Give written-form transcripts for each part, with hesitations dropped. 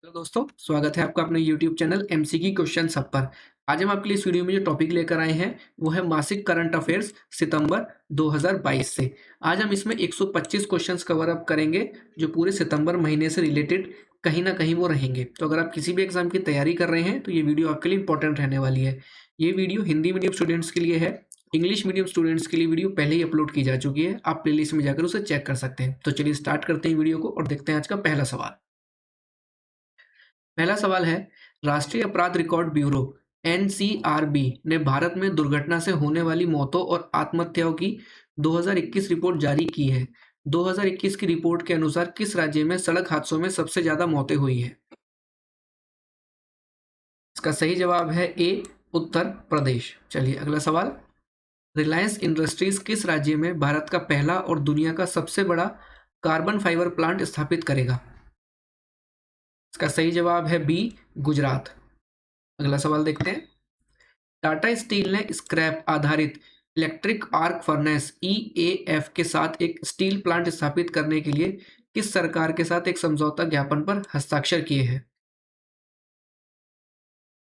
Hello दोस्तों, स्वागत है आपका अपने YouTube चैनल एमसीक्यू क्वेश्चन सब पर। आज हम आपके लिए इस वीडियो में जो टॉपिक लेकर आए हैं वो है मासिक करंट अफेयर्स सितंबर 2022 से। आज हम इसमें 125 क्वेश्चंस कवर अप करेंगे जो पूरे सितंबर महीने से रिलेटेड कहीं ना कहीं वो रहेंगे। तो अगर आप किसी भी एग्जाम की तैयारी कर रहे हैं तो ये वीडियो आपके लिए इंपॉर्टेंट रहने वाली है। ये वीडियो हिंदी मीडियम स्टूडेंट्स के लिए है। इंग्लिश मीडियम स्टूडेंट्स के लिए वीडियो पहले ही अपलोड की जा चुकी है, आप प्लेलिस्ट में जाकर उसे चेक कर सकते हैं। तो चलिए स्टार्ट करते हैं वीडियो को और देखते हैं आज का पहला सवाल। पहला सवाल है, राष्ट्रीय अपराध रिकॉर्ड ब्यूरो एनसीआरबी ने भारत में दुर्घटना से होने वाली मौतों और आत्महत्याओं की 2021 रिपोर्ट जारी की है। 2021 की रिपोर्ट के अनुसार किस राज्य में सड़क हादसों में सबसे ज्यादा मौतें हुई हैं? इसका सही जवाब है ए, उत्तर प्रदेश। चलिए अगला सवाल। रिलायंस इंडस्ट्रीज किस राज्य में भारत का पहला और दुनिया का सबसे बड़ा कार्बन फाइबर प्लांट स्थापित करेगा? इसका सही जवाब है बी, गुजरात। अगला सवाल देखते हैं। टाटा स्टील ने स्क्रैप आधारित इलेक्ट्रिक आर्क फर्नेस ईएएफ के साथ एक स्टील प्लांट स्थापित करने के लिए किस सरकार के साथ एक समझौता ज्ञापन पर हस्ताक्षर किए हैं?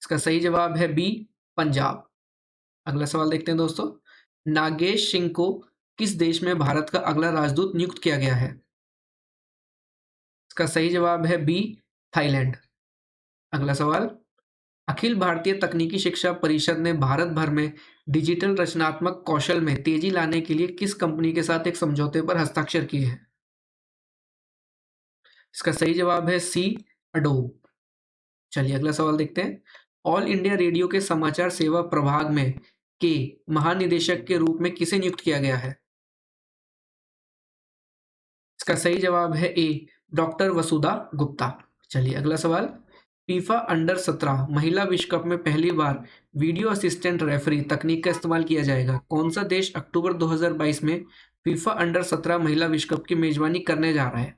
इसका सही जवाब है बी, पंजाब। अगला सवाल देखते हैं दोस्तों। नागेश सिंह को किस देश में भारत का अगला राजदूत नियुक्त किया गया है? इसका सही जवाब है बी, थाईलैंड। अगला सवाल। अखिल भारतीय तकनीकी शिक्षा परिषद ने भारत भर में डिजिटल रचनात्मक कौशल में तेजी लाने के लिए किस कंपनी के साथ एक समझौते पर हस्ताक्षर किए हैं? इसका सही जवाब है सी, अडोब। चलिए अगला सवाल देखते हैं। ऑल इंडिया रेडियो के समाचार सेवा प्रभाग में के महानिदेशक के रूप में किसे नियुक्त किया गया है? इसका सही जवाब है ए, डॉक्टर वसुधा गुप्ता। चलिए अगला सवाल। फीफा अंडर 17 महिला विश्व कप में पहली बार वीडियो असिस्टेंट रेफरी तकनीक का इस्तेमाल किया जाएगा। कौन सा देश अक्टूबर 2022 में फीफा अंडर 17 महिला विश्व कप की मेजबानी करने जा रहा है?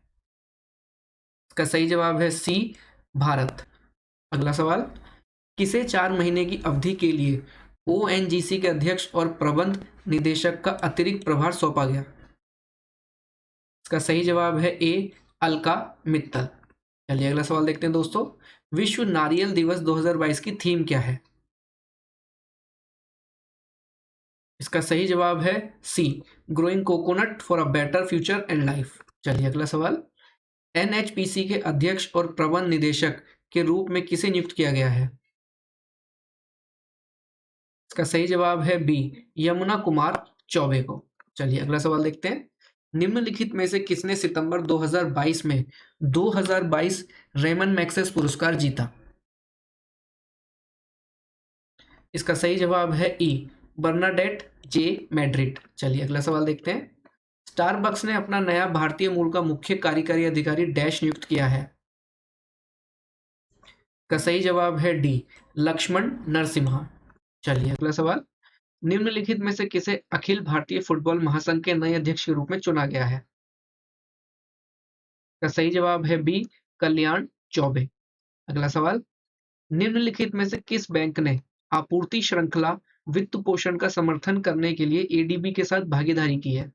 इसका सही जवाब है सी, भारत। अगला सवाल। किसे 4 महीने की अवधि के लिए ओएनजीसी के अध्यक्ष और प्रबंध निदेशक का अतिरिक्त प्रभार सौंपा गया? इसका सही जवाब है ए, अलका मित्तल। चलिए अगला सवाल देखते हैं दोस्तों। विश्व नारियल दिवस 2022 की थीम क्या है? इसका सही जवाब है C, growing coconut for a better future and life. चलिए अगला सवाल। एनएचपीसी के अध्यक्ष और प्रबंध निदेशक के रूप में किसे नियुक्त किया गया है? इसका सही जवाब है बी, यमुना कुमार चौबे को। चलिए अगला सवाल देखते हैं। निम्नलिखित में से किसने सितंबर 2022 में 2022 रेमन मैग्सेस पुरस्कार जीता? इसका सही जवाब है ई, बर्नाडेट जे मैड्रिड। चलिए अगला सवाल देखते हैं। स्टारबक्स ने अपना नया भारतीय मूल का मुख्य कार्यकारी अधिकारी डैश नियुक्त किया है। का सही जवाब है डी, लक्ष्मण नरसिम्हा। चलिए अगला सवाल। निम्नलिखित में से किसे अखिल भारतीय फुटबॉल महासंघ के नए अध्यक्ष के रूप में चुना गया है? का सही जवाब है बी, कल्याण चौबे। अगला सवाल। निम्नलिखित में से किस बैंक ने आपूर्ति श्रृंखला वित्त पोषण का समर्थन करने के लिए एडीबी के साथ भागीदारी की है?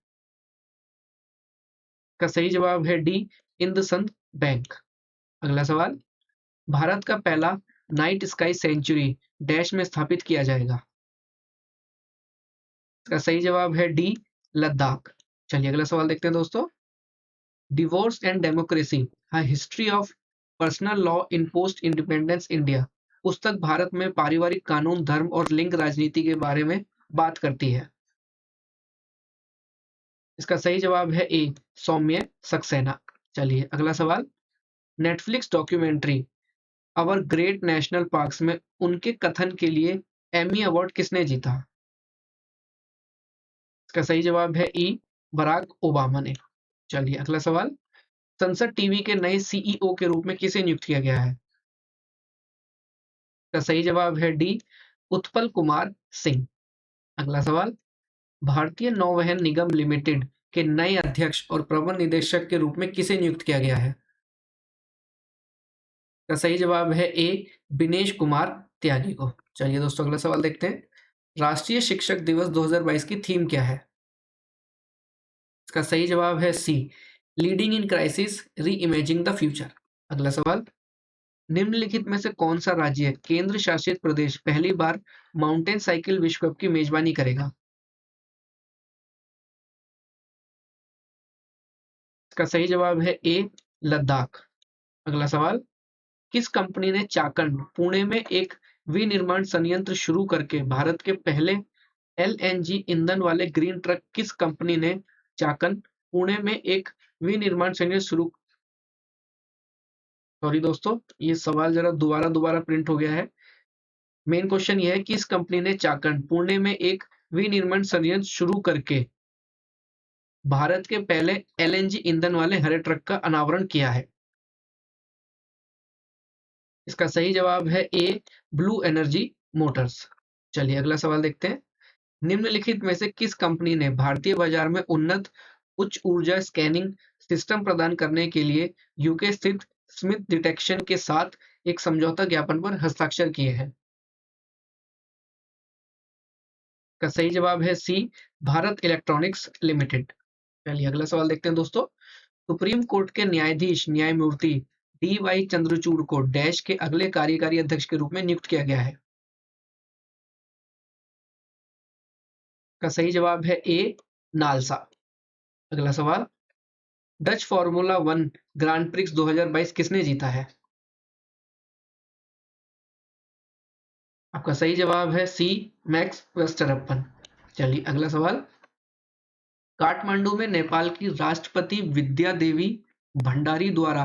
का सही जवाब है डी, इंदसंद बैंक। अगला सवाल। भारत का पहला नाइट स्काई सेंचुरी डैश में स्थापित किया जाएगा? इसका सही जवाब है डी, लद्दाख। चलिए अगला सवाल देखते हैं दोस्तों। Divorce and democracy, history of personal law in post independence India पुस्तक भारत में पारिवारिक कानून, धर्म और लिंग राजनीति के बारे में बात करती है। इसका सही जवाब है ए, सौम्य सक्सेना। चलिए अगला सवाल। नेटफ्लिक्स डॉक्यूमेंट्री अवर ग्रेट नेशनल पार्क्स में उनके कथन के लिए एमी अवार्ड किसने जीता? इसका सही जवाब है ई, बराक ओबामा ने। चलिए अगला सवाल। संसद टीवी के नए सीईओ के रूप में किसे नियुक्त किया गया है? इसका सही जवाब है डी, उत्पल कुमार सिंह। अगला सवाल। भारतीय नौवहन निगम लिमिटेड के नए अध्यक्ष और प्रबंध निदेशक के रूप में किसे नियुक्त किया गया है? इसका सही जवाब है ए, बिनेश कुमार त्यागी को। चलिए दोस्तों अगला सवाल देखते हैं। राष्ट्रीय शिक्षक दिवस 2022 की थीम क्या है? इसका सही जवाब है सी, लीडिंग इन क्राइसिस री इमेजिंग द फ्यूचर। अगला सवाल। निम्नलिखित में से कौन सा राज्य केंद्र शासित प्रदेश पहली बार माउंटेन साइकिल विश्व कप की मेजबानी करेगा? इसका सही जवाब है ए, लद्दाख। अगला सवाल, किस कंपनी ने चाकंड, पुणे में एक विनिर्माण संयंत्र शुरू करके भारत के पहले एलएनजी ईंधन वाले ग्रीन ट्रक किस कंपनी ने चाकंड, पुणे में एक विनिर्माण संयंत्र शुरू सॉरी दोस्तों, ये सवाल जरा दोबारा दोबारा प्रिंट हो गया है। मेन क्वेश्चन ये है कि इस कंपनी ने चाकंड, पुणे में एक विनिर्माण संयंत्र शुरू करके भारत के पहले एलएनजी ईंधन वाले हरे ट्रक का अनावरण किया है? इसका सही जवाब है ए, ब्लू एनर्जी मोटर्स। चलिए अगला सवाल देखते हैं। निम्नलिखित में से किस कंपनी ने भारतीय बाजार में उन्नत उच्च ऊर्जा स्कैनिंग सिस्टम प्रदान करने के लिए यूके स्थित स्मिथ डिटेक्शन के साथ एक समझौता ज्ञापन पर हस्ताक्षर किए हैं? का सही जवाब है सी, भारत इलेक्ट्रॉनिक्स लिमिटेड। चलिए अगला सवाल देखते हैं दोस्तों। सुप्रीम कोर्ट के न्यायाधीश न्यायमूर्ति डी वाई चंद्रचूड़ को डैश के अगले कार्यकारी अध्यक्ष के रूप में नियुक्त किया गया है? का सही जवाब है ए, नालसा। अगला सवाल, Dutch formula one grand prix 2022 किसने जीता है? आपका सही जवाब है सी, मैक्स वेस्टरअपन। चलिए अगला सवाल, काठमांडू में नेपाल की राष्ट्रपति विद्या देवी भंडारी द्वारा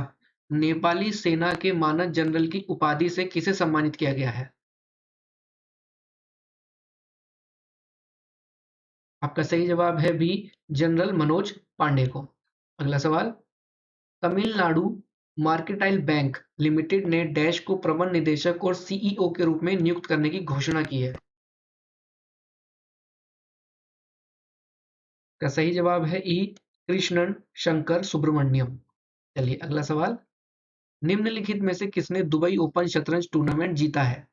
नेपाली सेना के मानद जनरल की उपाधि से किसे सम्मानित किया गया है? आपका सही जवाब है बी, जनरल मनोज पांडे को। अगला सवाल, तमिलनाडु मार्केटाइल बैंक लिमिटेड ने डैश को प्रबंध निदेशक और सीईओ के रूप में नियुक्त करने की घोषणा की है? का सही जवाब है ई, कृष्णन शंकर सुब्रमण्यम। चलिए अगला सवाल, निम्नलिखित में से किसने दुबई ओपन शतरंज टूर्नामेंट जीता है?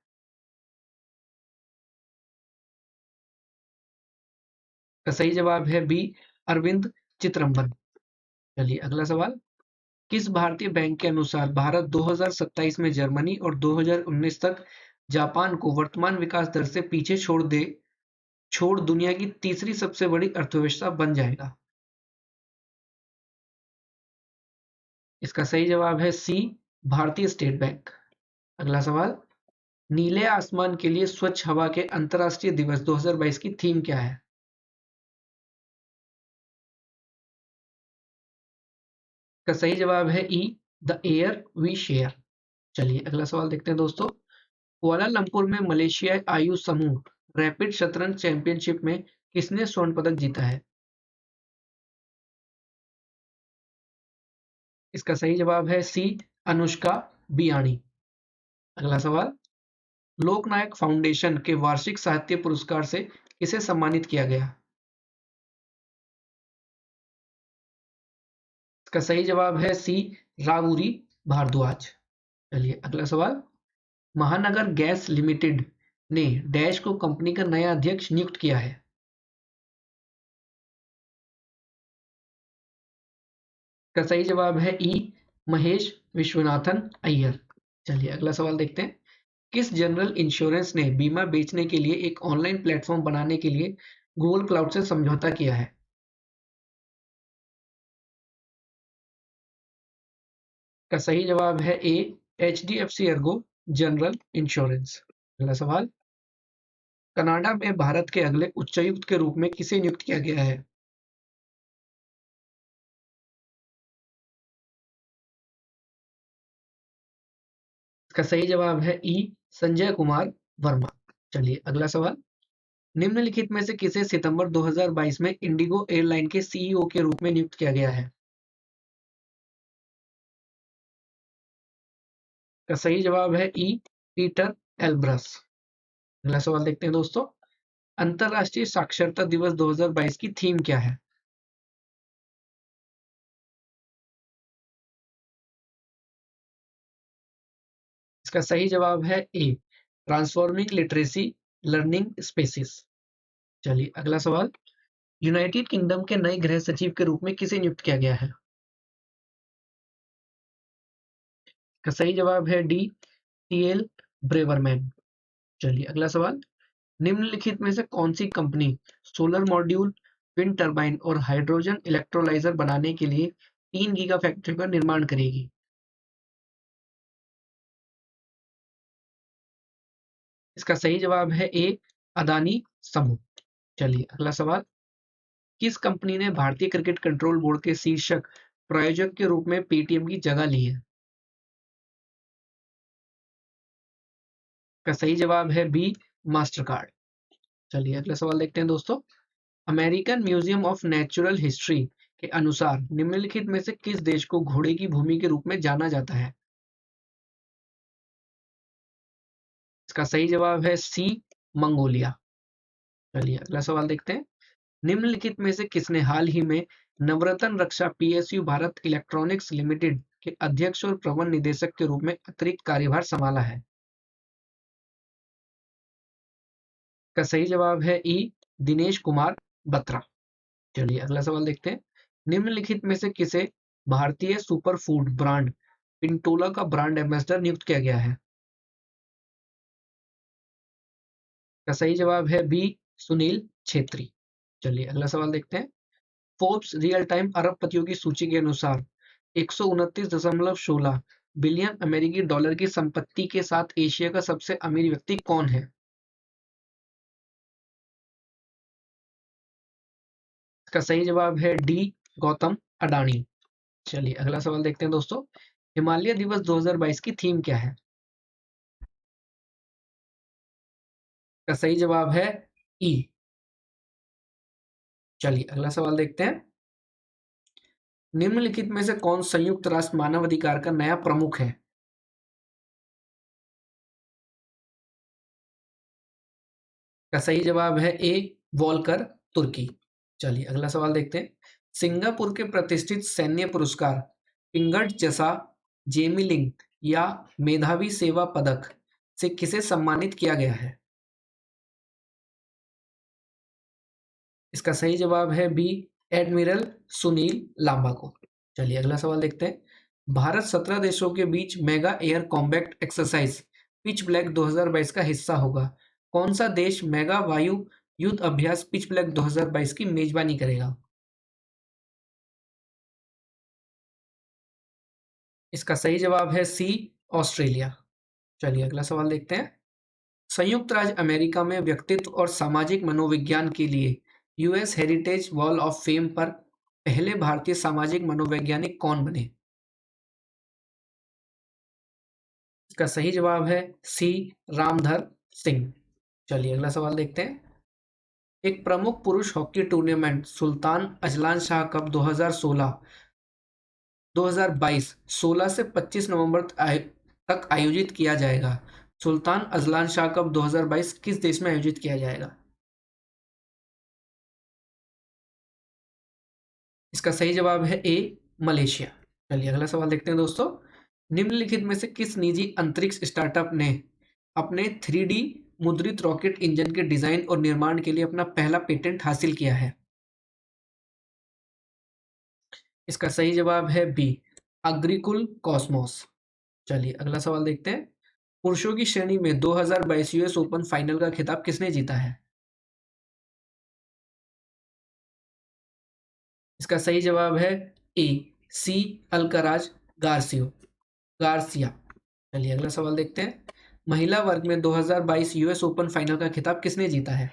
का सही जवाब है बी, अरविंद चित्रंबन। चलिए अगला सवाल, किस भारतीय बैंक के अनुसार भारत 2027 में जर्मनी और 2019 तक जापान को वर्तमान विकास दर से पीछे छोड़ दुनिया की तीसरी सबसे बड़ी अर्थव्यवस्था बन जाएगा? इसका सही जवाब है सी, भारतीय स्टेट बैंक। अगला सवाल, नीले आसमान के लिए स्वच्छ हवा के अंतर्राष्ट्रीय दिवस 2022 की थीम क्या है? का सही जवाब है ई, द एयर वी शेयर। चलिए अगला सवाल देखते हैं दोस्तों। कुआलालंपुर में मलेशियाई आयु समूह रैपिड शतरंज चैंपियनशिप में किसने स्वर्ण पदक जीता है? इसका सही जवाब है सी, अनुष्का बियाणी। अगला सवाल, लोकनायक फाउंडेशन के वार्षिक साहित्य पुरस्कार से किसे सम्मानित किया गया? इसका सही जवाब है सी, रावूरी भारद्वाज। चलिए अगला सवाल, महानगर गैस लिमिटेड ने डैश को कंपनी का नया अध्यक्ष नियुक्त किया है? का सही जवाब है ई, महेश विश्वनाथन अय्यर। चलिए अगला सवाल देखते हैं। किस जनरल इंश्योरेंस ने बीमा बेचने के लिए एक ऑनलाइन प्लेटफॉर्म बनाने के लिए गूगल क्लाउड से समझौता किया है? का सही जवाब है ए, एचडीएफसी एर्गो जनरल इंश्योरेंस। अगला सवाल, कनाडा में भारत के अगले उच्चायुक्त के रूप में किसे नियुक्त किया गया है? इसका सही जवाब है ई, संजय कुमार वर्मा। चलिए अगला सवाल, निम्नलिखित में से किसे सितंबर 2022 में इंडिगो एयरलाइन के सीईओ के रूप में नियुक्त किया गया है? का सही जवाब है ई, पीटर एल्ब्रस। अगला सवाल देखते हैं दोस्तों। अंतरराष्ट्रीय साक्षरता दिवस 2022 की थीम क्या है? इसका सही जवाब है ए, ट्रांसफॉर्मिंग लिटरेसी लर्निंग स्पेसिस। चलिए अगला सवाल, यूनाइटेड किंगडम के नए गृह सचिव के रूप में किसे नियुक्त किया गया है? का सही जवाब है डी, टीएल ब्रेवरमैन। चलिए अगला सवाल, निम्नलिखित में से कौन सी company solar module, wind turbine और हाइड्रोजन इलेक्ट्रोलाइजर बनाने के लिए 3 गीगा फैक्ट्री का निर्माण करेगी? इसका सही जवाब है ए, अदानी समूह। चलिए अगला सवाल, किस कंपनी ने भारतीय क्रिकेट कंट्रोल बोर्ड के शीर्षक प्रायोजक के रूप में पेटीएम की जगह ली है? का सही जवाब है बी, मास्टरकार्ड। चलिए अगला सवाल देखते हैं दोस्तों, American museum of natural history के अनुसार निम्नलिखित में से किस देश को घोड़े की भूमि के रूप में जाना जाता है? इसका सही जवाब है सी, मंगोलिया। चलिए अगला सवाल देखते हैं, निम्नलिखित में से किसने हाल ही में नवरत्न रक्षा पीएसयू भारत इलेक्ट्रॉनिक्स लिमिटेड के अध्यक्ष और प्रबंध निदेशक के रूप में अतिरिक्त कार्यभार संभाला है? का सही जवाब है ई, दिनेश कुमार बत्रा। चलिए अगला सवाल देखते हैं, निम्नलिखित में से किसे भारतीय सुपरफूड ब्रांड पिंटोला का ब्रांड एम्बेसडर नियुक्त किया गया है? का सही जवाब है बी, सुनील छेत्री। चलिए अगला सवाल देखते हैं, फोर्ब्स रियल टाइम अरबपतियों की सूची के अनुसार 129.16 बिलियन अमेरिकी डॉलर की संपत्ति के साथ एशिया का सबसे अमीर व्यक्ति कौन है? इसका सही जवाब है डी, गौतम अडानी। चलिए अगला सवाल देखते हैं दोस्तों, हिमालय दिवस 2022 की थीम क्या है? का सही जवाब है ई। चलिए अगला सवाल देखते हैं, निम्नलिखित में से कौन संयुक्त राष्ट्र मानवाधिकार का नया प्रमुख है? का सही जवाब है ए, वॉल्कर तुर्की। चलिए अगला सवाल देखते हैं, सिंगापुर के प्रतिष्ठित सैन्य पुरस्कार पिंगट जसा जेमिलिंग या मेधावी सेवा पदक से किसे सम्मानित किया गया है? इसका सही जवाब है बी, एडमिरल सुनील लांबा को। चलिए अगला सवाल देखते हैं, भारत 17 देशों के बीच mega air combat exercise pitch black 2022 का हिस्सा होगा। कौन सा देश मेगा वायु युद्ध अभ्यास पिच ब्लैक 2022 की मेजबानी करेगा? इसका सही जवाब है सी, ऑस्ट्रेलिया। चलिए अगला सवाल देखते हैं, संयुक्त राज्य अमेरिका में व्यक्तित्व और सामाजिक मनोविज्ञान के लिए US heritage wall of fame पर पहले भारतीय सामाजिक मनोवैज्ञानिक कौन बने? इसका सही जवाब है सी, रामधर सिंह। चलिए अगला सवाल देखते हैं, एक प्रमुख पुरुष hockey tournament Sultan Azlan Shah cup 2022 16 से 25 नवंबर तक आयोजित किया जाएगा। सुल्तान अजलान शाह कप 2022 किस देश में आयोजित किया जाएगा? इसका सही जवाब है ए, मलेशिया। चलिए अगला सवाल देखते हैं दोस्तों, निम्नलिखित में से किस निजी अंतरिक्ष स्टार्टअप ने अपने 3D मुद्रित रॉकेट इंजन के डिजाइन और निर्माण के लिए अपना पहला पेटेंट हासिल किया है? इसका सही जवाब है बी, अग्रिकुल कॉस्मोस। चलिए अगला सवाल देखते हैं, पुरुषों की श्रेणी में 2022 यूएस ओपन फाइनल का खिताब किसने जीता है? इसका सही जवाब है ए, सी, अल्कराज गार्सियो गार्सिया। चलिए अगला सवाल देखते हैं, महिला वर्ग में 2022 यूएस ओपन फाइनल का खिताब किसने जीता है?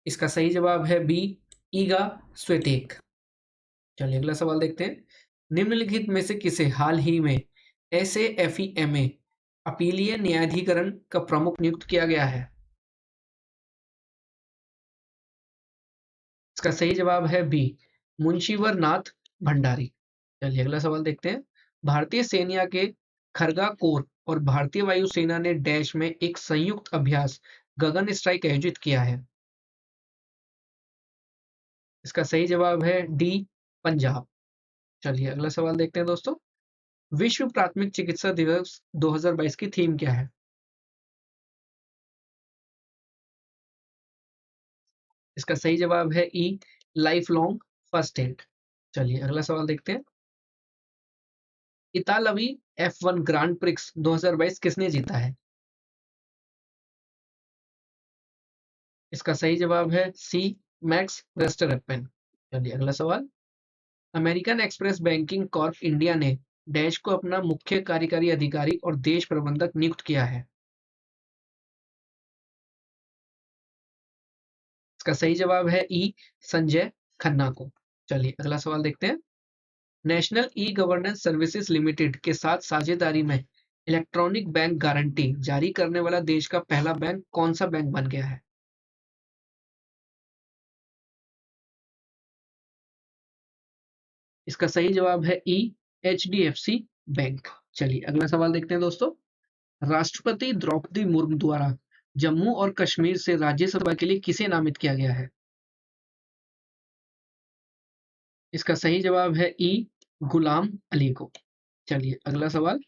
इसका सही जवाब है बी, ईगा स्वेटेक। चलिए अगला सवाल देखते हैं, निम्नलिखित में से किसे हाल ही में एसएफईएमए अपीलीय न्यायाधिकरण का प्रमुख नियुक्त किया गया है? इसका सही जवाब है बी, मुंशीवर नाथ भंडारी। चलिए अगला सवाल देखते हैं, भारतीय सेना के खरगा कोर और भारतीय वायुसेना ने डैश में एक संयुक्त अभ्यास गगन स्ट्राइक आयोजित किया है। इसका सही जवाब है डी, पंजाब। चलिए अगला सवाल देखते हैं दोस्तों, विश्व प्राथमिक चिकित्सा दिवस 2022 की थीम क्या है? इसका सही जवाब है ई, लाइफ लॉन्ग फर्स्ट एड। चलिए अगला सवाल देखते हैं, इतालवी F1 ग्रांड प्रिक्स 2022 किसने जीता है? इसका सही जवाब है सी, मैक्स वेस्टरपेन। चलिए अगला सवाल। American express banking Corp India ने डैश को अपना मुख्य कार्यकारी अधिकारी और देश प्रबंधक नियुक्त किया है। इसका सही जवाब है ई, संजय खन्ना को। चलिए अगला सवाल देखते हैं। National e governance services limited के साथ साझेदारी में इलेक्ट्रॉनिक बैंक गारंटी जारी करने वाला देश का पहला बैंक कौन सा बैंक बन गया है? इसका सही जवाब है ई, HDFC बैंक। चलिए अगला सवाल देखते हैं दोस्तों। राष्ट्रपति द्रौपदी मुर्मू द्वारा जम्मू और कश्मीर से राज्यसभा के लिए किसे नामित किया गया है? इसका सही जवाब है ई, गुलाम अली को। चलिए अगला सवाल।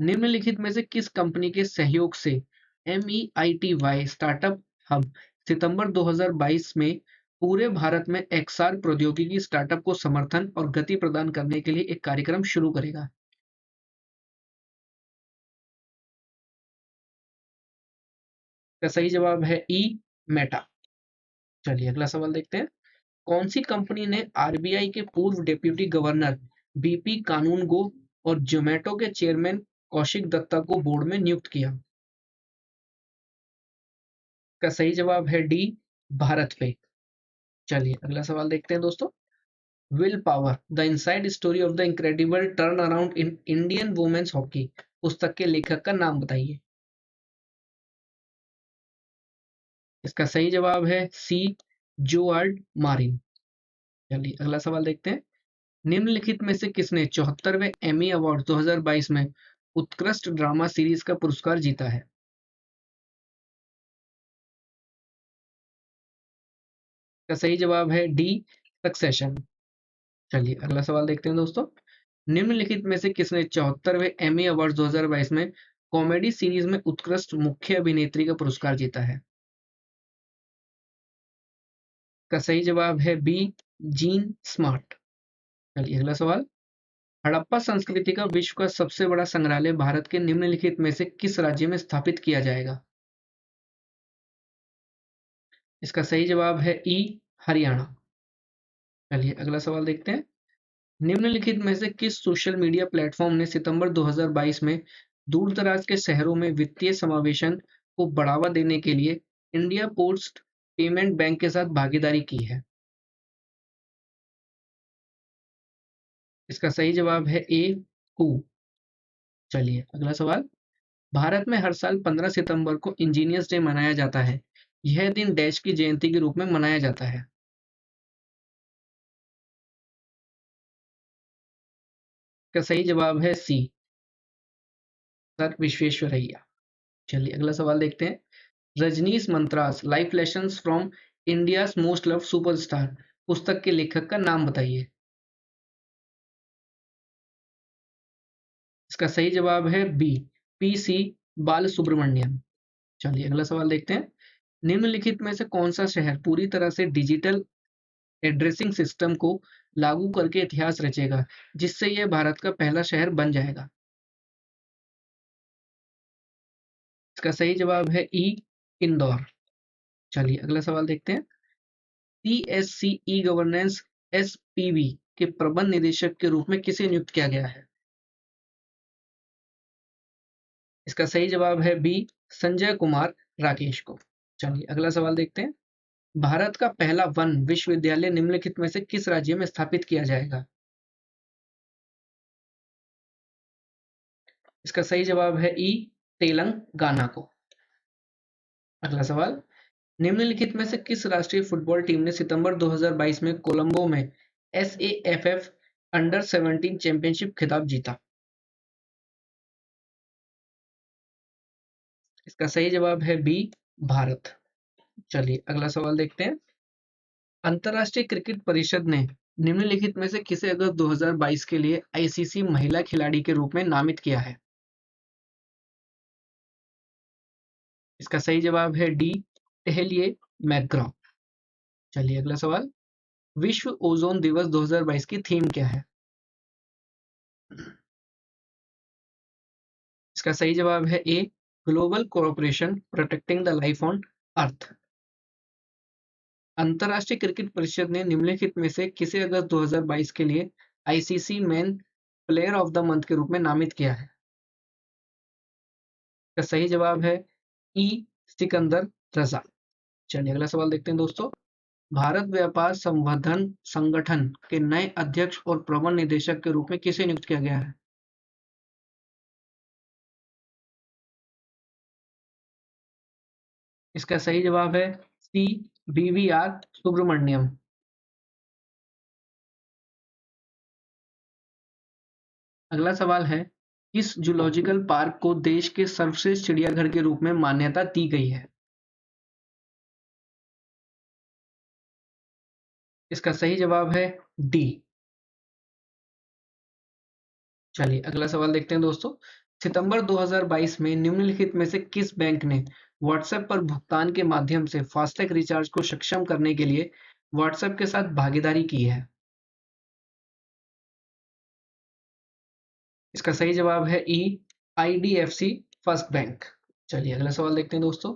निम्नलिखित में से किस कंपनी के सहयोग से MEITY स्टार्टअप हब सितंबर 2022 में पूरे भारत में XR प्रौद्योगिकी स्टार्टअप को समर्थन और गति प्रदान करने के लिए एक कार्यक्रम शुरू करेगा? इसका सही जवाब है ई, मेटा। चलिए अगला सवाल देखते हैं। कौन सी कंपनी ने RBI के पूर्व डेप्यूटी गवर्नर BP कानूनगो और जोमेटो के चेयरमैन कौशिक दत्ता को बोर्ड में नियुक्त किया? का सही जवाब है डी, भारत पे। चलिए अगला सवाल देखते हैं दोस्तों। Will power the inside story of the incredible turnaround in Indian women's hockey पुस्तक के लेखक का नाम बताइए? इसका सही जवाब है सी, जोआर्ड मारिन। चलिए अगला सवाल देखते हैं। निम्नलिखित में से किसने 74वें एमी अवार्ड 2022 में उत्कृष्ट ड्रामा सीरीज का पुरस्कार जीता है? इसका सही जवाब है डी, सक्सेशन। चलिए अगला सवाल देखते हैं दोस्तों। निम्नलिखित में से किसने 74वें एमी अवार्ड 2022 में कॉमेडी सीरीज में उत्कृष्ट मुख्य अभिनेत्री का पुरस्कार जीता है? का सही जवाब है बी, जीन स्मार्ट। चलिए अगला सवाल। हड़प्पा संस्कृति का विश्व का सबसे बड़ा संग्रहालय भारत के निम्नलिखित में से किस राज्य में स्थापित किया जाएगा? इसका सही जवाब है ई, हरियाणा। चलिए अगला सवाल देखते हैं। निम्नलिखित में से किस सोशल मीडिया प्लेटफॉर्म ने सितंबर 2022 में दूर-दराज के शहरों में वित्तीय समावेशन को बढ़ावा देने के लिए इंडिया पोस्ट पेमेंट बैंक के साथ भागीदारी की है? इसका सही जवाब है ए, हू। चलिए अगला सवाल। भारत में हर साल 15 सितंबर को इंजीनियर्स डे मनाया जाता है। यह दिन डैश की जयंती के रूप में मनाया जाता है? इसका सही जवाब है सी, सर विश्वेश्वरैया। चलिए अगला सवाल देखते हैं। Rajneesh mantras life lessons from India's most loved superstar पुस्तक के लेखक का नाम बताइए? इसका सही जवाब है बी, PC बालसुब्रमण्यम। चलिए अगला सवाल देखते हैं। निम्नलिखित में से कौन सा शहर पूरी तरह से डिजिटल एड्रेसिंग सिस्टम को लागू करके इतिहास रचेगा, जिससे यह भारत का पहला शहर बन जाएगा? इसका सही जवाब है ई, इंदौर। चलिए अगला सवाल देखते हैं। CSC ई गवर्नेंस SPV के प्रबंध निदेशक के रूप में किसे नियुक्त किया गया है? इसका सही जवाब है बी, संजय कुमार राकेश को। चलिए अगला सवाल देखते हैं। भारत का पहला वन विश्वविद्यालय निम्नलिखित में से किस राज्य में स्थापित किया जाएगा? इसका सही जवाब है ई, तेलंगाना को। अगला सवाल। निम्नलिखित में से किस राष्ट्रीय फुटबॉल टीम ने सितंबर 2022 में कोलंबो में SAFF अंडर 17 चैंपियनशिप खिताब जीता? इसका सही जवाब है बी, भारत। चलिए अगला सवाल देखते हैं। अंतर्राष्ट्रीय क्रिकेट परिषद ने निम्नलिखित में से किसे अगस्त 2022 के लिए ICC महिला खिलाड़ी के रूप में नामित किया है? इसका सही जवाब है डी, टेहलिए मैकग्रॉ। चलिए अगला सवाल। विश्व ओजोन दिवस 2022 की थीम क्या है? इसका सही जवाब है A, global cooperation protecting the life on earth. अंतर्राष्ट्रीय क्रिकेट परिषद ने निम्नलिखित में से किसे अगस्त 2022 के लिए ICC man player of the month के रूप में नामित किया है? इसका सही जवाब है ई, सिकंदर रजा। चलिए अगला सवाल देखते हैं दोस्तों। भारत व्यापार संवर्धन संगठन के नए अध्यक्ष और प्रबंध निदेशक के रूप में किसे नियुक्त किया गया है? इसका सही जवाब है सी, बीवीआर सुब्रमण्यम। अगला सवाल है, किस जूलॉजिकल पार्क को देश के सर्वश्रेष्ठ चिड़ियाघर के रूप में मान्यता दी गई है? इसका सही जवाब है डी। चलिए अगला सवाल देखते हैं दोस्तों। सितंबर 2022 में निम्नलिखित में से किस बैंक ने व्हाट्सएप पर भुगतान के माध्यम से फास्टैग रिचार्ज को सक्षम करने के लिए व्हाट्सएप के साथ भागीदारी की है? इसका सही जवाब है ई, आईडीएफसी फर्स्ट बैंक। चलिए अगला सवाल देखते हैं दोस्तों।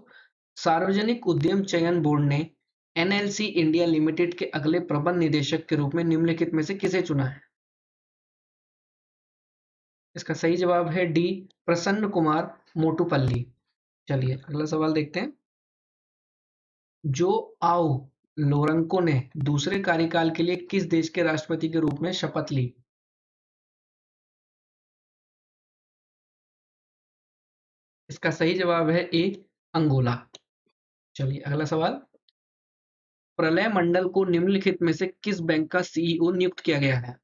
सार्वजनिक उद्यम चयन बोर्ड ने एनएलसी इंडिया लिमिटेड के अगले प्रबंध निदेशक के रूप में निम्नलिखित में से किसे चुना है? इसका सही जवाब है डी, प्रसन्न कुमार मोटुपल्ली। चलिए अगला सवाल देखते हैं। जो आओ लोरंको ने दूसरे कार्यकाल के लिए किस देश के राष्ट्रपति के रूप में शपथ ली? इसका सही जवाब है ए, अंगोला। चलिए अगला सवाल। प्रलय मंडल को निम्नलिखित में से किस बैंक का सीईओ नियुक्त किया गया है?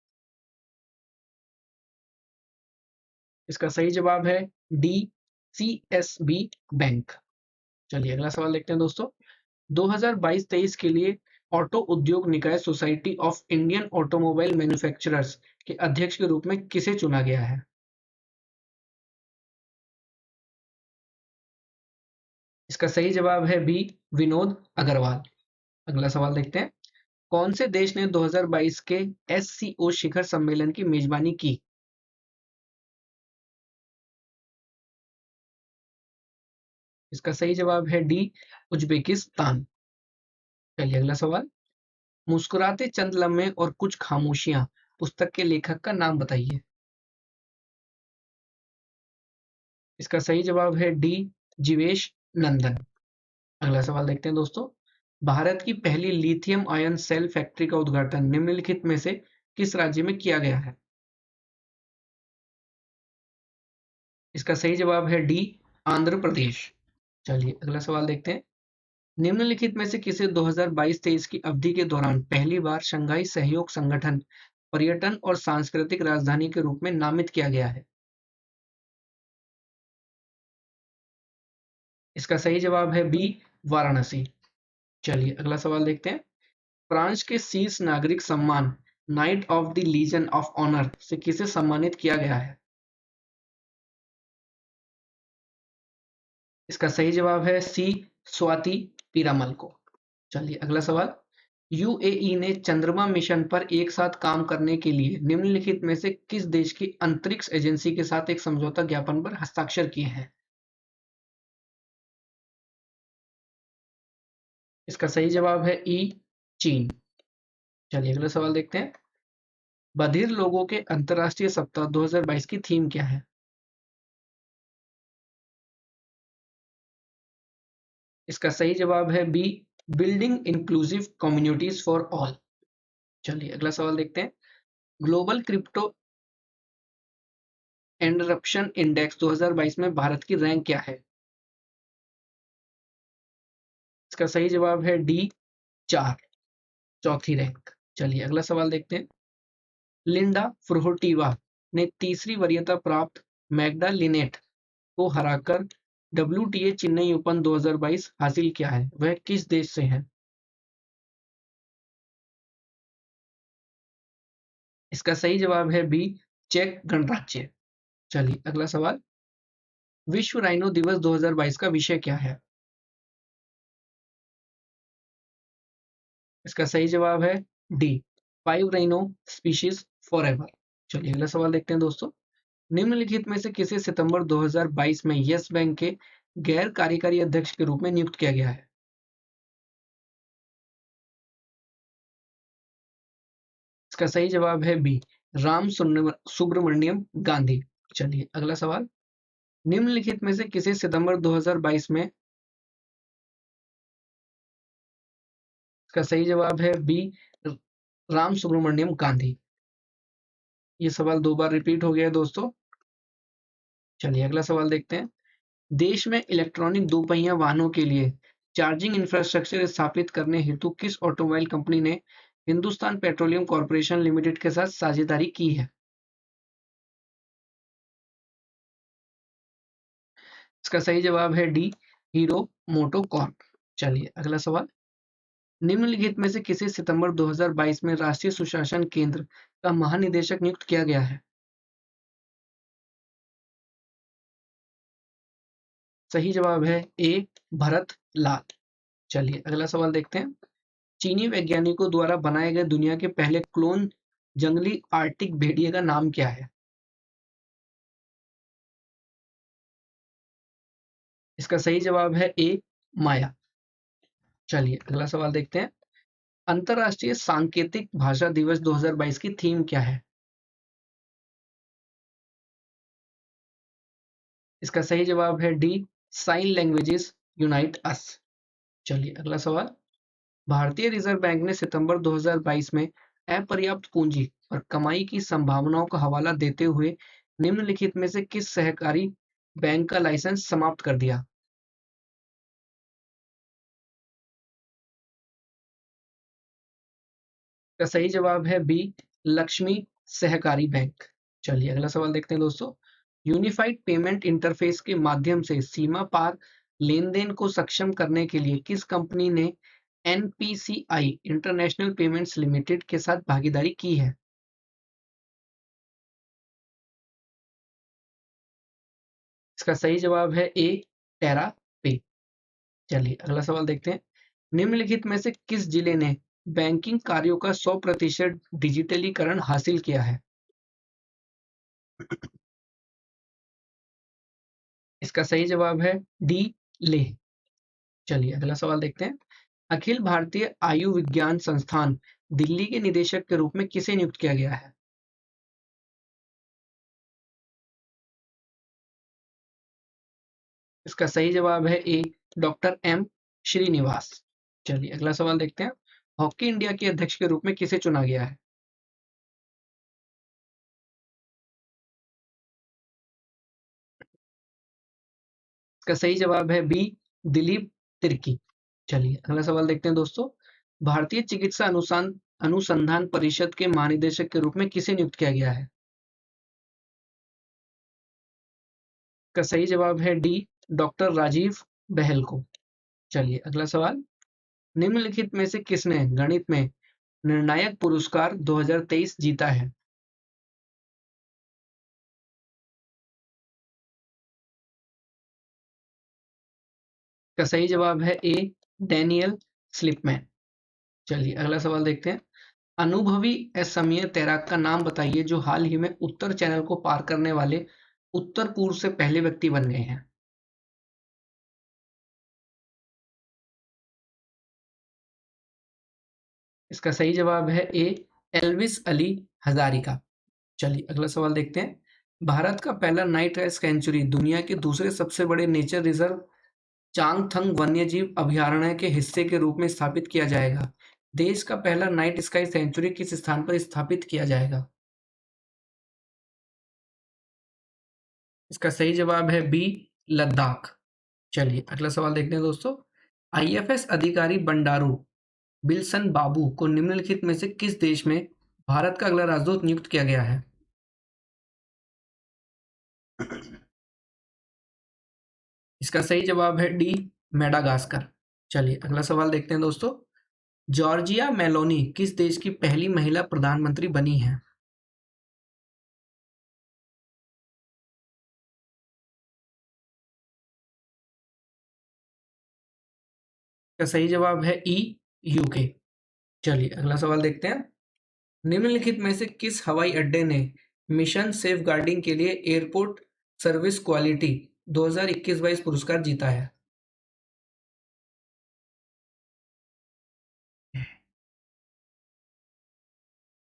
इसका सही जवाब है डी, सीएसबी बैंक। चलिए अगला सवाल देखते हैं दोस्तों। 2022-23 के लिए ऑटो उद्योग निकाय society of Indian automobile manufacturers के अध्यक्ष के रूप में किसे चुना गया है? इसका सही जवाब है बी, विनोद अग्रवाल। अगला सवाल देखते हैं। कौन से देश ने 2022 के एससीओ शिखर सम्मेलन की मेजबानी की? इसका सही जवाब है डी, उज्बेकिस्तान। चलिए अगला सवाल। मुस्कुराते चंद लम्हे और कुछ खामोशियां पुस्तक के लेखक का नाम बताइए। इसका सही जवाब है डी, जीवेश नंदन। अगला सवाल देखते हैं दोस्तों। भारत की पहली लिथियम आयन सेल फैक्ट्री का उद्घाटन निम्नलिखित में से किस राज्य में किया गया है? इसका सही जवाब है डी, आंध्र प्रदेश। चलिए अगला सवाल देखते हैं। निम्नलिखित में से किसे 2022-23 की अवधि के दौरान पहली बार शंघाई सहयोग संगठन पर्यटन और सांस्कृतिक राजधानी के रूप में नामित किया गया है? इसका सही जवाब है बी, वाराणसी। चलिए अगला सवाल देखते हैं। फ्रांस के शीर्ष नागरिक सम्मान Knight of the Legion of Honour से किसे सम्मानित किया गया है? इसका सही जवाब है सी, स्वाति पीरामल को। चलिए अगला सवाल। यूएई ने चंद्रमा मिशन पर एक साथ काम करने के लिए निम्नलिखित में से किस देश की अंतरिक्ष एजेंसी के साथ एक समझौता ज्ञापन पर हस्ताक्षर किए हैं? इसका सही जवाब है ई, चीन। चलिए अगला सवाल देखते हैं। बधिर लोगों के अंतर्राष्ट्रीय सप्ताह 2022 की थीम क्या है? इसका सही जवाब है B, building inclusive communities for all. चलिए अगला सवाल देखते हैं। ग्लोबल क्रिप्टो एडॉप्शन इंडेक्स 2022 में भारत की रैंक क्या है? इसका सही जवाब है डी, 4, चौथी रैंक। चलिए अगला सवाल देखते हैं। लिंडा फ्रोहोटीवा ने तीसरी वरीयता प्राप्त मैग्डा लिनेट को हराकर WTA चेन्नई ओपन 2022 हासिल किया है। वह किस देश से है? इसका सही जवाब है बी, चेक गणराज्य। चलिए अगला सवाल। विश्व राइनो दिवस 2022 का विषय क्या है? इसका सही जवाब है डी, 5 राइनो स्पीशीज फॉरएवर। चलिए अगला सवाल देखते हैं दोस्तों। निम्नलिखित में से किसे सितंबर 2022 में यस बैंक के गैर कार्यकारी अध्यक्ष के रूप में नियुक्त किया गया है? इसका सही जवाब है बी, सुब्रमण्यम गांधी। चलिए अगला सवाल। निम्नलिखित में से किसे सितंबर 2022 में, इसका सही जवाब है बी, राम सुब्रमण्यम गांधी। ये सवाल दो बार रिपीट हो गया है दोस्तों। चलिए अगला सवाल देखते हैं। देश में इलेक्ट्रॉनिक दोपहिया वाहनों के लिए चार्जिंग इंफ्रास्ट्रक्चर स्थापित करने हेतु किस ऑटोमोबाइल कंपनी ने हिंदुस्तान पेट्रोलियम कॉर्पोरेशन लिमिटेड के साथ साझेदारी की है? इसका सही जवाब है डी, हीरो मोटोकॉर्प। चलिए अगला सवाल। निम्नलिखित में से किसे सितंबर 2022 में राष्ट्रीय सुशासन केंद्र का महानिदेशक नियुक्त किया गया है? सही जवाब है ए, भरत लाल। चलिए अगला सवाल देखते हैं। चीनी वैज्ञानिकों द्वारा बनाए गए दुनिया के पहले क्लोन जंगली आर्कटिक भेड़िए का नाम क्या है? इसका सही जवाब है ए, माया। चलिए अगला सवाल देखते हैं। अंतरराष्ट्रीय सांकेतिक भाषा दिवस 2022 की थीम क्या है? इसका सही जवाब है डी, साइन लैंग्वेजेस यूनाइट अस। चलिए अगला सवाल। भारतीय रिजर्व बैंक ने सितंबर 2022 में अपर्याप्त पूंजी और कमाई की संभावनाओं का हवाला देते हुए निम्नलिखित में से किस सहकारी बैंक का लाइसेंस समाप्त कर दिया? का सही जवाब है बी, लक्ष्मी सहकारी बैंक। चलिए अगला सवाल देखते हैं दोस्तों। यूनिफाइड पेमेंट इंटरफेस के माध्यम से सीमा पार लेन-देन को सक्षम करने के लिए किस कंपनी ने एनपीसीआई इंटरनेशनल पेमेंट्स लिमिटेड के साथ भागीदारी की है? इसका सही जवाब है ए, टेरा पे। चलिए अगला सवाल देखते हैं। निम्नलिखित में से किस जिले ने बैंकिंग कार्यों का 100% डिजिटलीकरण हासिल किया है? इसका सही जवाब है डी, लेह। चलिए अगला सवाल देखते हैं। अखिल भारतीय आयुर्विज्ञान संस्थान दिल्ली के निदेशक के रूप में किसे नियुक्त किया गया है? इसका सही जवाब है ए, डॉक्टर एम श्रीनिवास। चलिए अगला सवाल देखते हैं। हॉकी इंडिया के अध्यक्ष के रूप में किसे चुना गया है? इसका सही जवाब है बी, दिलीप तिर्की। चलिए अगला सवाल देखते हैं दोस्तों। भारतीय चिकित्सा अनुसंधान परिषद के महानिदेशक के रूप में किसे नियुक्त किया गया है? इसका सही जवाब है डी, डॉक्टर राजीव बहल को। चलिए अगला सवाल। निम्नलिखित में से किसने गणित में निर्णायक पुरस्कार 2023 जीता है? इसका सही जवाब है ए, डैनियल स्लिपमैन। चलिए अगला सवाल देखते हैं। अनुभवी असमीय तैराक का नाम बताइए जो हाल ही में उत्तर चैनल को पार करने वाले उत्तर पूर्व से पहले व्यक्ति बन गए हैं। इसका सही जवाब है ए, एल्विस अली हजारिका। चलिए अगला सवाल देखते हैं। भारत का पहला नाइट राइड सेंचुरी दुनिया के दूसरे सबसे बड़े नेचर रिजर्व चांगथंग वन्यजीव अभयारण्य के हिस्से के रूप में स्थापित किया जाएगा। देश का पहला नाइट स्काई सेंचुरी किस स्थान पर स्थापित किया जाएगा? इसका सही जवाब है बी, लद्दाख। चलिए अगला सवाल देखते हैं दोस्तों। आईएफएस अधिकारी बंडारू बिल्सन बाबू को निम्नलिखित में से किस देश में भारत का अगला राजदूत नियुक्त किया गया है? इसका सही जवाब है डी, मेडागास्कर। चलिए अगला सवाल देखते हैं दोस्तों। जॉर्जिया मेलोनी किस देश की पहली महिला प्रधानमंत्री बनी है? इसका सही जवाब है ई, यूके। चलिए अगला सवाल देखते हैं। निम्नलिखित में से किस हवाई अड्डे ने मिशन सेफ गार्डिंग के लिए एयरपोर्ट सर्विस क्वालिटी 2021-22 पुरस्कार जीता है?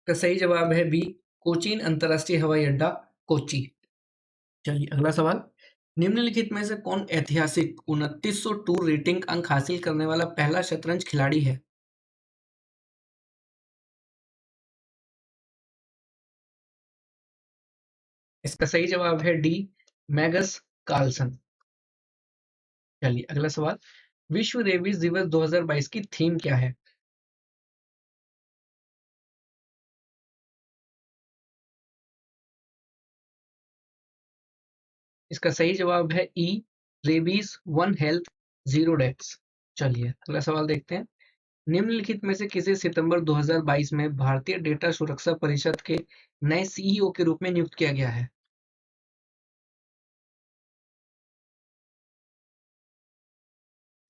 का सही जवाब है बी, कोचीन अंतर्राष्ट्रीय हवाई अड्डा, कोच्चि। चलिए अगला सवाल। निम्नलिखित में से कौन ऐतिहासिक 2900 टूर रेटिंग अंक हासिल करने वाला पहला शतरंज खिलाड़ी है? इसका सही जवाब है डी, मैगस कार्लसन। चलिए अगला सवाल। विश्व रेबीज दिवस 2022 की थीम क्या है? इसका सही जवाब है E, rabies one health zero deaths. चलिए अगला सवाल देखते हैं। निम्नलिखित में से किसे सितंबर 2022 में भारतीय डेटा सुरक्षा परिषद के नए सीईओ के रूप में नियुक्त किया गया है?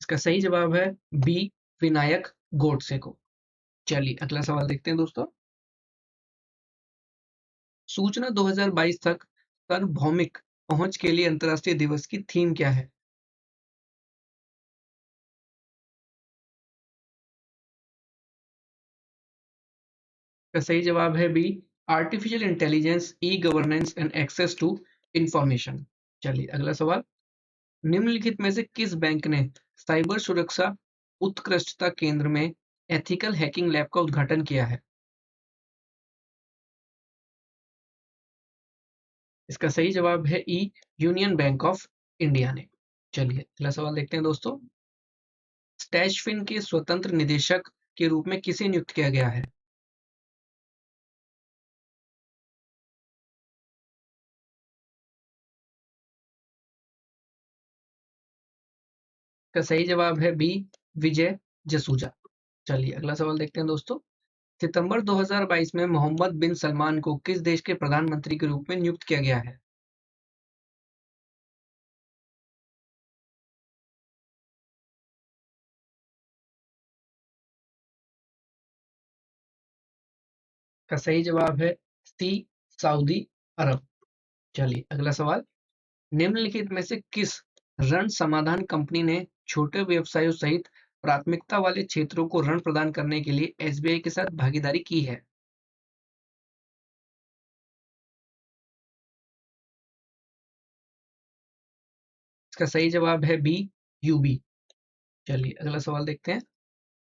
इसका सही जवाब है बी, विनायक गोडसे को। चलिए अगला सवाल देखते हैं दोस्तों। सूचना 2022 तक सार्वभौमिक पहुंच के लिए अंतर्राष्ट्रीय दिवस की थीम क्या है? इसका सही जवाब है B, artificial intelligence, e governance and access to information. चलिए अगला सवाल। निम्नलिखित में से किस बैंक ने साइबर सुरक्षा उत्कृष्टता केंद्र में एथिकल हैकिंग लैब का उद्घाटन किया है? इसका सही जवाब है ई, यूनियन बैंक ऑफ इंडिया ने। चलिए अगला सवाल देखते हैं दोस्तों। स्टैशफिन के स्वतंत्र निदेशक के रूप में किसे नियुक्त किया गया है? इसका सही जवाब है बी, विजय जसूजा। चलिए अगला सवाल देखते हैं दोस्तों। सितंबर 2022 में मोहम्मद बिन सलमान को किस देश के प्रधानमंत्री के रूप में नियुक्त किया गया है? का सही जवाब है सी, सऊदी अरब। चलिए अगला सवाल। निम्नलिखित में से किस ऋण समाधान कंपनी ने छोटे व्यवसायों सहित प्राथमिकता वाले क्षेत्रों को ऋण प्रदान करने के लिए एसबीआई के साथ भागीदारी की है? इसका सही जवाब है बी, यूबी। चलिए अगला सवाल देखते हैं।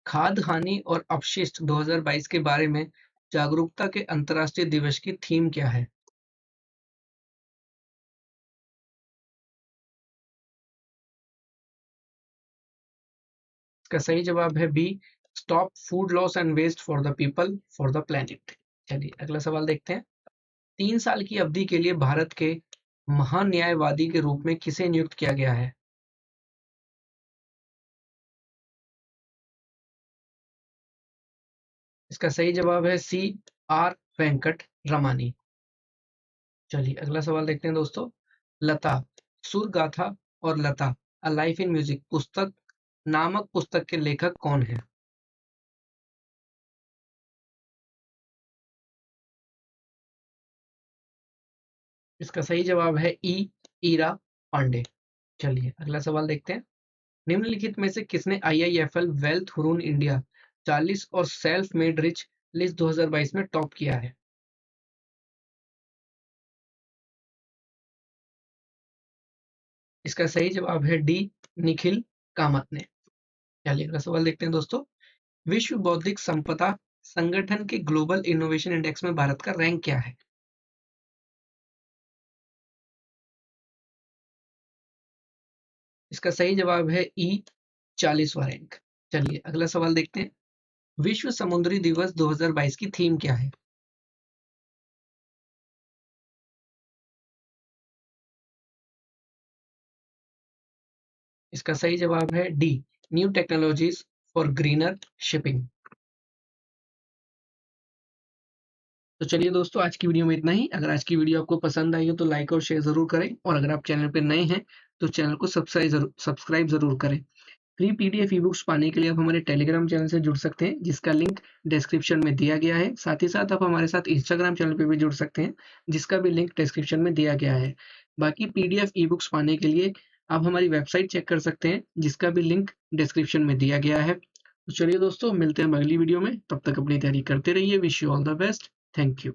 खाद्य हानि और अपशिष्ट 2022 के बारे में जागरूकता के अंतर्राष्ट्रीय दिवस की थीम क्या है? इसका सही जवाब है B, stop food loss and waste for the people for the planet. चलिए अगला सवाल देखते हैं। 3 साल की अवधि के लिए भारत के महान्यायवादी के रूप में किसे नियुक्त किया गया है? इसका सही जवाब है सी, आर वेंकट रमानी। चलिए अगला सवाल देखते हैं दोस्तों। लता, सुर गाथा और लता अ लाइफ इन म्यूजिक पुस्तक नामक पुस्तक के लेखक कौन है? इसका सही जवाब है ई, ईरा पांडे। चलिए अगला सवाल देखते हैं। निम्नलिखित में से किसने आईआईएफएल वेल्थ हुरून इंडिया 40 और सेल्फ मेड रिच लिस्ट 2022 में टॉप किया है? इसका सही जवाब है डी, निखिल कामत ने। चलिए अगला सवाल देखते हैं दोस्तों। विश्व बौद्धिक संपदा संगठन के ग्लोबल इनोवेशन इंडेक्स में भारत का रैंक क्या है? इसका सही जवाब है ई, 40वां रैंक। चलिए अगला सवाल देखते हैं। विश्व समुद्री दिवस 2022 की थीम क्या है? इसका सही जवाब है D, new technologies for greener shipping. तो चलिए दोस्तों, आज की वीडियो में इतना ही। अगर आज की वीडियो आपको पसंद आई हो तो लाइक और शेयर जरूर करें, और अगर आप चैनल पर नए हैं तो चैनल को सब्सक्राइब जरूर करें। फ्री पीडीएफ ई बुक्स पाने के लिए आप हमारे टेलीग्राम चैनल से जुड़ सकते हैं, जिसका लिंक डिस्क्रिप्शन में दिया गया है। साथ ही साथ आप हमारे साथ इंस्टाग्राम चैनल पे भी जुड़ सकते हैं, जिसका भी लिंक डिस्क्रिप्शन में दिया गया है। बाकी पीडीएफ ई बुक्स पाने के लिए आप हमारी वेबसाइट चेक कर सकते हैं, जिसका भी लिंक डिस्क्रिप्शन में दिया गया है। तो चलिए दोस्तों, मिलते हैं हम अगली वीडियो में। तब तक अपनी तैयारी करते रहिए। Wish you all the best. Thank you.